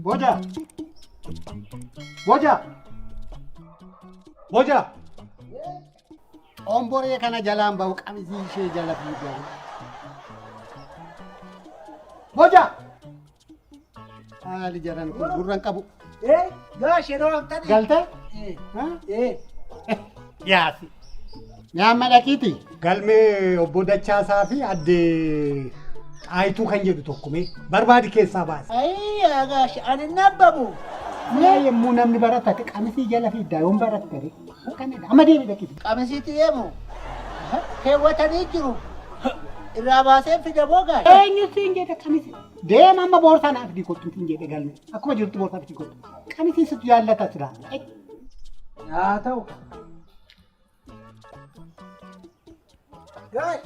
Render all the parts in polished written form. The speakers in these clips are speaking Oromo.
Boja! Boja! Boja! Omboree kana jalaan bahu qamisii ishee jala fiigaa. Boja! Haali jaran kun gurran qabu. Gaash yeroo amtani. Galte? Yaasi. Nyaamma dhaqiiti. Galmee obbo Dachaasaa fi addee Xaayituu kan jedhu tokkume barbaadi keessaa baase. Ayyaa gaash ani nabbabu. Mee yemmuu namni barata qamisii jala fiiddaa yoon baratte kanadha. Amma deemi dhaqiiti. Qamisiitti deemu. Keewwatanii jiru. Irraa baasee fida moo gaash? Eenyu siin jedhe qamisii. Deema amma boorsaa naaf diikottu siin jedhe galme. Akkuma jirtu boorsaa fi diikottu. Qamisii situ jaallata sira. Haa ta'u. Gaash.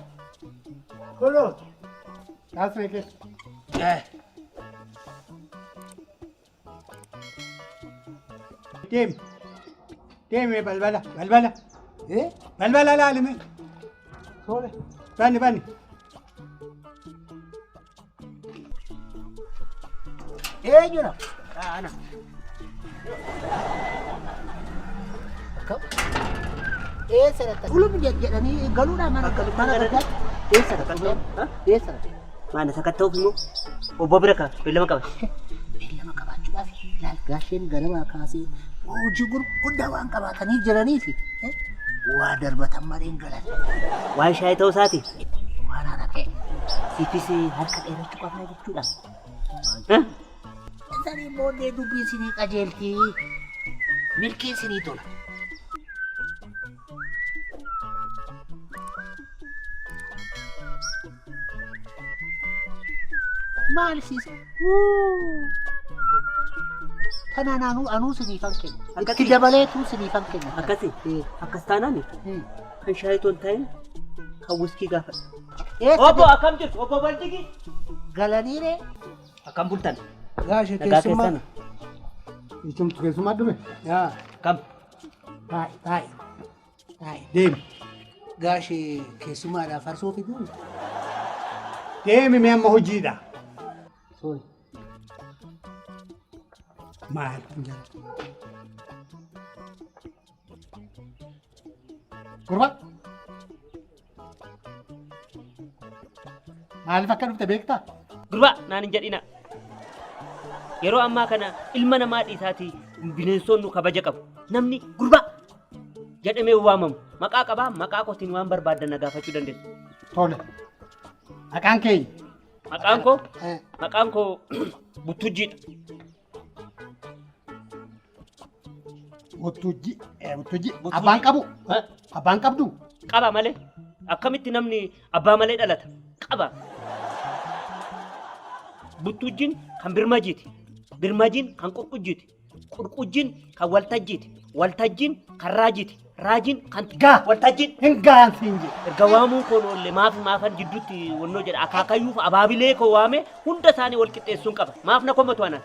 Kunoo. Taas reekee. Deemi. Deemi balbala. Balbala. Balbala laalime. Tole. Banni. Eenyudha? Ana. Eessarata? Ulum jedhanii galuudhaan mana gadaatti. Eessarata? Mana sakatta'uuf immoo obbo bira ka beellama qaba. Beellama qabaachuudhaaf laal gaasheen ganamaa kaasee hojii gurguddaa waan qabaatanii jiraniif waa darbatan malee hin galan. Waan shaayii ta'uu isaati. Waan haraqee. Siifis harka dheerachuu qabna jechuudha. Sanii booddee dubbii isinii qajeeltii milkii isinii tola. Maal siisa? Kanaan anuu siniifan kenna. Itti dabaleetuu siniifan kenna. Akkasi akkas taanaani kan shaayii toon ta'in kan wiskii gaafadha. Obbo akkam jirtu obbo Baldigi? Galaniiree? Akkam bultan? Gaashee Nagaa keessan? Ichumtu keessumaa dhume. Kam? Taa'i. Deemi. Gaashee keessumaadhaaf farsoo fiduun? Deemi mee amma hojiidha. Soori. Maal? Gurba. Maaliif akka dhufte beektaa? Gurba naan hin jedhina. Yeroo ammaa kana ilma namaa dhiisaatii bineensonni kabaja qabu. Namni gurba jedhamee waamamu. Maqaa qabaa maqaa kootiin waan barbaadan na gaafachuu dandeessu. Tole. Maqaan keenya? Maqaan koo Buttujjiidha. Buttujji. Abbaan qabu? Abbaan qabdu? Qaba malee. Akkamitti namni abbaa malee dhalata? Qaba. Buttujjiin kan birmajiiti. Birmajiin kan qurqujjiiti. Qurqujjiin kan waltajjiiti. Waltajjiin kan raajiiti. Raajiin kan waltajjiin hin gaan siin jedhe. Erga waamuu koon oolle maafan jidduutti wannoo jedha akaakayyuuf abaabilee koo waame hunda isaanii wal qixxeessuun qaba. Maaf na kommatu anaan.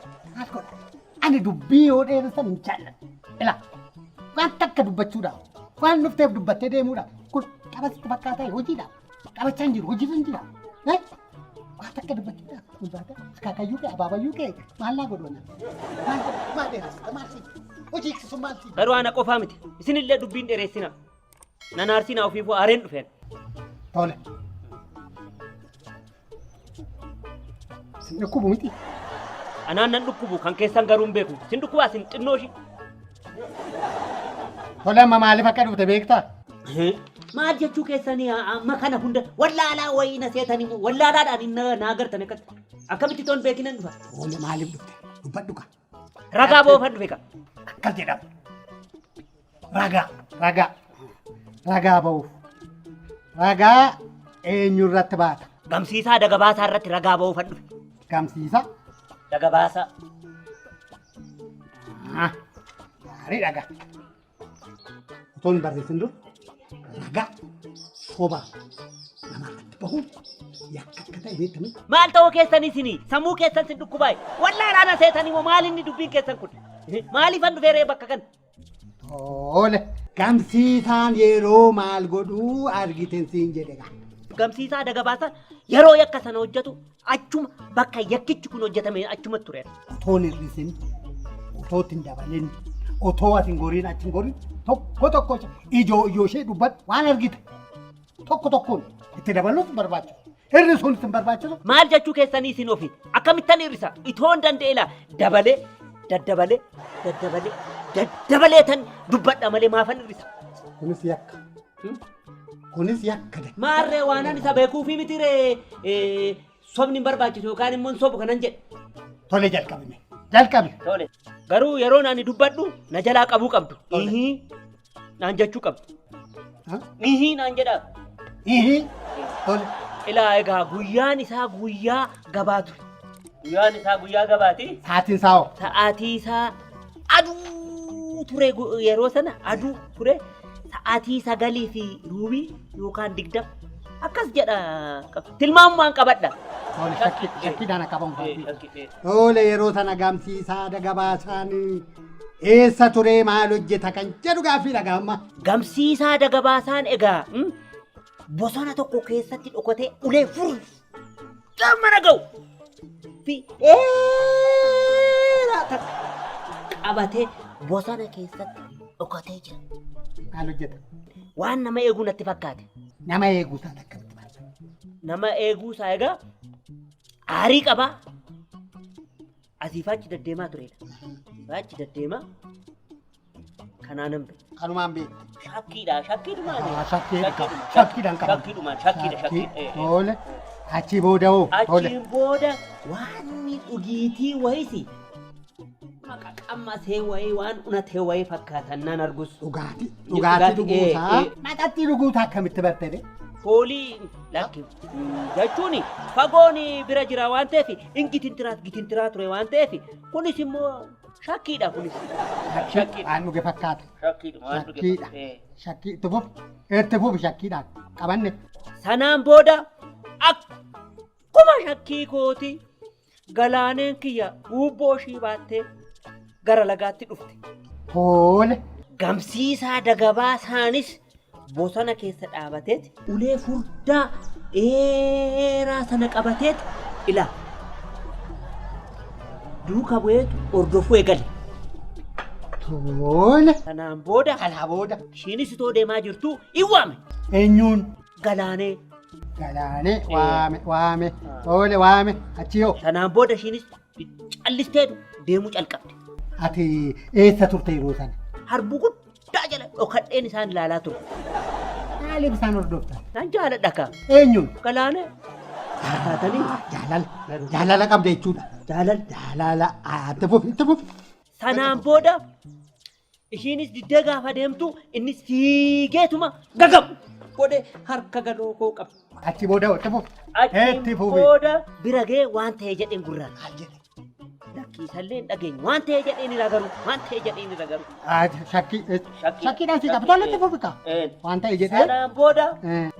Ani dubbii yoo dheeressan hin jaalladhu. Ilaa waan takka dubbachuudhaaf waan dhufteef dubbattee deemuudhaaf kun qabasitti fakkaataa hojiidhaaf qabachaa hin jiru hojiirra hin jira. Waan takka dubbachuudhaaf kun baata akaakayyuu kee abaabayyuu kee maallaa godhonna. Maal dheeressita maal siin hojii eegsisuun maal siin. Garuu ana qofaa miti. Isinillee dubbiin dheeressina. Nan aarsiin ofiifuu aareen dhufeen. Tole. Sin dhukkubu miti. Anaan nan dhukkubu kan keessan garuu hin beeku. Sin dhukkubaa sin xinnoo ishii. Tole amma maaliif akka dhufte beektaa? Maal jechuu keessanii amma kana hunda wallaalaa wayii na seetanii wallaalaadhaan naa agartan akkamitti toon beekinan dhufa. Tole maaliif dhufte? Dubbadhu ka. Ragaa boofan dhufe ka. Akkas jedhama. Ragaa ba'uuf. Ragaa eenyurratti baata? Gamsiisaa dagabaasaa irratti ragaa boofan dhufe. Gamsiisa? Dagabaasaa. Gaarii dhagaa. Otoo hin barreessin dur ragaa sobaa namaatti bahuun yakka akka ta'e beektamee. Maal ta'uu keessanii isinii sammuu keessan sin dhukkubaa'e wallaalaana seetanii moo maal inni dubbiin keessan kun maaliifan dhufeeree bakka kana? Tole gamsiisaan yeroo maal godhuu argiten siin jedhe gamsiisaa dagabaasaa yeroo yakka sana hojjetu achuma bakka yakkichi kun hojjetame achuma ture. Otoo hin hir'isin, otoo hin dabalin, otoo ati hin goriin achi hin goriin tokko ijoo ishee dubbadhu waan argite tokkoon itti dabaluutu barbaachisu. Hir'isuun isin barbaachisu. Maal jechuu keessanii isin ofii akkamittan hir'isa itoon danda'eela dabalee daddabalee tan dubbadha malee maafan hir'isa. Kunis yakka. Kunis yakka. Maarree waanan isa beekuufi mitiree sobni hin barbaachisu yookaan immoo sobu kanan jedhe. Tole jalqabe. Tole. Garuu yeroo ani dubbadhu na jalaa qabuu qabdu. Naan jechuu qabdu. Naan jedhaa. Tole. Ilaa egaa guyyaan isaa guyyaa gabaatu. Guyyaan isaa guyyaa gabaati. Sa'aatiin isaa hoo? Sa'aatii isaa aduu ture yeroo sana aduu ture. Sa'aatii 9:00 yookaan 20 akkas jedha. Tilmaamumaan qabadha. Shakkiidhaan qabamu. Tole yeroo sana gamsiisaa dagabaasaan eessa ture maal hojjeta kan jedhu gaaffii dhagahamma. Gamsiisaa dagabaasaan egaa bosona tokko keessatti dhokatee ulee furu mana ga'u fi qabatee bosona keessatti dhokatee jira. Maal hojjeta? Waan nama eeguu natti fakkaate. Nama eeguu isaa akkamitti baay'ata? Nama eeguu isaa egaa aarii qabaa. Asiif achi deddeemaa turedha. Achi deddeemaa kanaan hin beeku. Kanumaan beeku. Shakkiidhaan qabamu. Tole. Achi booda hoo? Achiin booda waan dhugiitii wayisi. Qammasee wayii waan unatee wayii fakkaatan nan argus. Dhugaatii dhuguusaa. Maqatti dhuguutaa akkamitti bartee? Foolii lakki jechuun fagoon bira jira waan ta'eef gitintiraa ture waan ta'eef kunis immoo shakkiidha kunis. Waan dhuge fakkaata. Shakkiidha. Itti fufi shakkiidhaan qabanne. Sanaan booda akkuma shakkii kooti galaaneen kiyya bubboo ishii baattee gara lagaatti dhufte. Tole. Gamsiisaa dagabaasaanis bosona keessa dhaabateeti ulee furdaa dheeraa sana qabateeti ilaa duuka bu'eetu hordofuu eegale. Tole. Kanaan booda ishiinis itoo deemaa jirtu hin waame. Eenyuun? Galaanee. Waame. Tole waame. Achi yoo. Kanaan booda ishiinis callisteetu deemuu calqabde. Ati eessa turte yeroo sana? Harbuu guddaa jala dhokadheen isaan ilaalaa ture. Maaliif isaan hordoftan? Naan jaaladha kaa. Eenyuun? Galaanee. Jaalala qabda jechuudha. Jaalala. Itti fufi. Sanaan booda ishiinis diddee gaafa deemtu innis fiigeetuma gagabu godhee harka gadoo koo qaba. Achi booda itti fufi. Achi booda bira ga'ee waan ta'e jedheen gurraan. Lakkiisallee hin dhageenye waan ta'e jedheen irra garu. Shakkiidhaan si qaba. Tole itti fufi kaa. Waan ta'e jedhee. Sanaan booda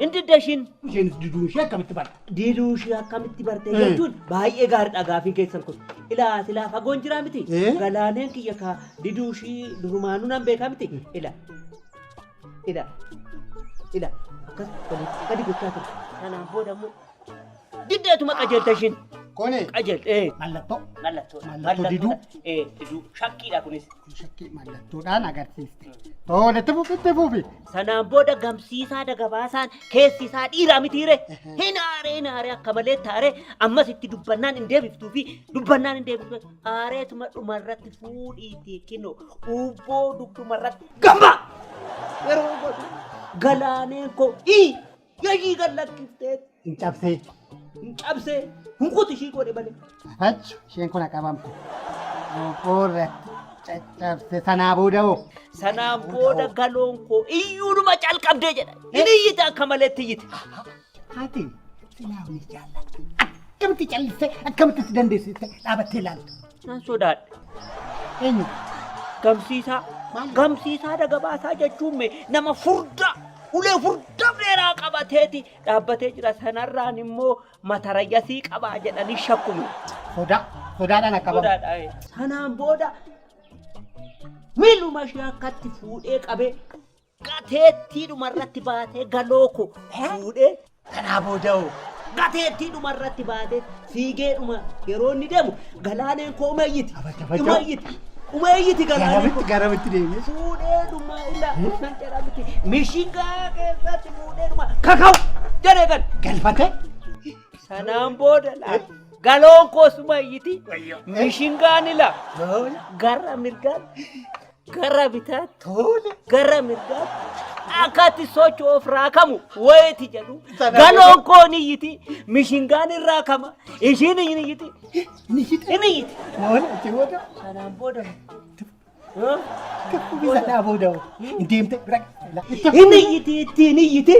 hin didde ishiin. Isheenis diduu ishee akkamitti barte? Diduu ishee akkamitti barte jechuun baay'ee gaariidha gaaffiin keessan kun. Ilaa silaa fagoon jiraa miti. Galaaneen kiyya kaa diduu ishee durumaanuu nan beekaa miti. Ilaa. Akkas gadi gochaa ture. Sanaan booda immoo diddeetuma qajeelta ishiin. Kone? Qajeelte. Mallattoo. Diduu. Shakkiidha kunis. Shakkii mallattoodhaan agarsiiste. Tole itti fufi. Sanaan booda gamsiisaa dagabaasaan keessi isaa dhiiraa mitiire. Hin aaree akka malee taaree ammas itti dubbannaan hin deebiftuu fi aareetuma dhumarratti fuudhiitii kinoo ubboo dugdumarratti gamba. Yeroo godhu galaaneen koo yashii gallakkifteet. Hin cabsee. Hunkuti ishii godhe malee. Achi isheen kun qabamte. Qorratti caccabse sanaa booda hoo? Sanaan booda galoon koo iyyuudhuma calqabdee jedha. Hin iyyite akka maleetti iyyite. Ati silaa ni jaallata. Akkamitti calliste akkamitti si dandeessiste dhaabattee ilaalta. Naan sodaadhe. Eenyu? Gamsiisaa dagabaasaa jechuun nama furdaa. Ulee furdaa dheeraa qabateeti dhaabbatee jira sanarraan immoo matarayyasii qabaa jedhanii shakkume. Sodaadhaan qabamu. Sanaan booda miiluma ishee akkatti fuudhee qabee gateettii dhumarratti baatee galoo koo fuudhee Sanaa booda'oo. Gateettii dhuma irratti baatee fiigeedhuma yeroo inni deemu galaaneen koo umayyiti. Umayyiti galaaneen koo. Garamitti deemee. Fuudheedhuma illa nan jedhamti mishingaa keessatti fuudheedhuma kaka'u jedhee kan. Galfate. Sanaan booda laa galoon koo umayyiti mishingaan ila gara mirgaan gara bitaatti gara mirgaatti akkatti socho'uuf raakamu wayiiti jedhu galoon koo ni iyyiti mishingaan irraa kama ishiin ni iyyiti ni iyyiti. Sanaan booda Sanaa booda'oo. Deemte bira. Inni iyyiti ittiin iyyiti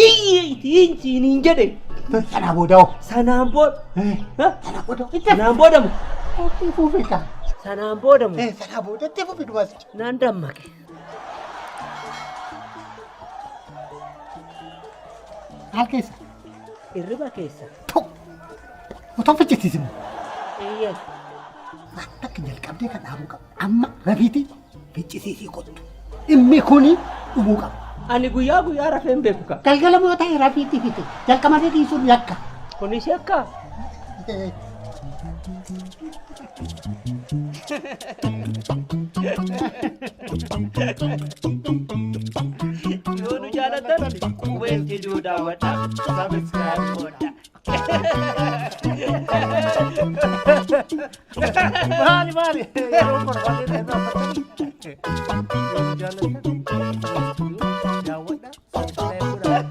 iyyiti hin jedhe. Sanaa booda'oo. Sanaan booda. Sanaa booda'oo. Sanaan boodamu. Fuufika. Sanaan boodamu. Sanaa boodatti fuufi dumas. Naan dammaqe. Maal keessa? Hirriba keessa. Otoo fichisiisinu. Eeyyee. Waan takka jalqabdee kan dhaabuu qabu. Amma rafiitii fichisiisii qottu. Dhimmi kuni dhumuu qaba. Ani guyyaa rafeen beeku ka. Galgala moo ta'e rafiitii fite. Jalqamadee dhiisuun yakka. Kunis yakka. Yoo nu jaalatan qubeetti duudhaawwadha. Sabiskiraayib godha. Maali yeroo barbaadee yoo jaalatan daawwadha. Sabiskiraayib godha.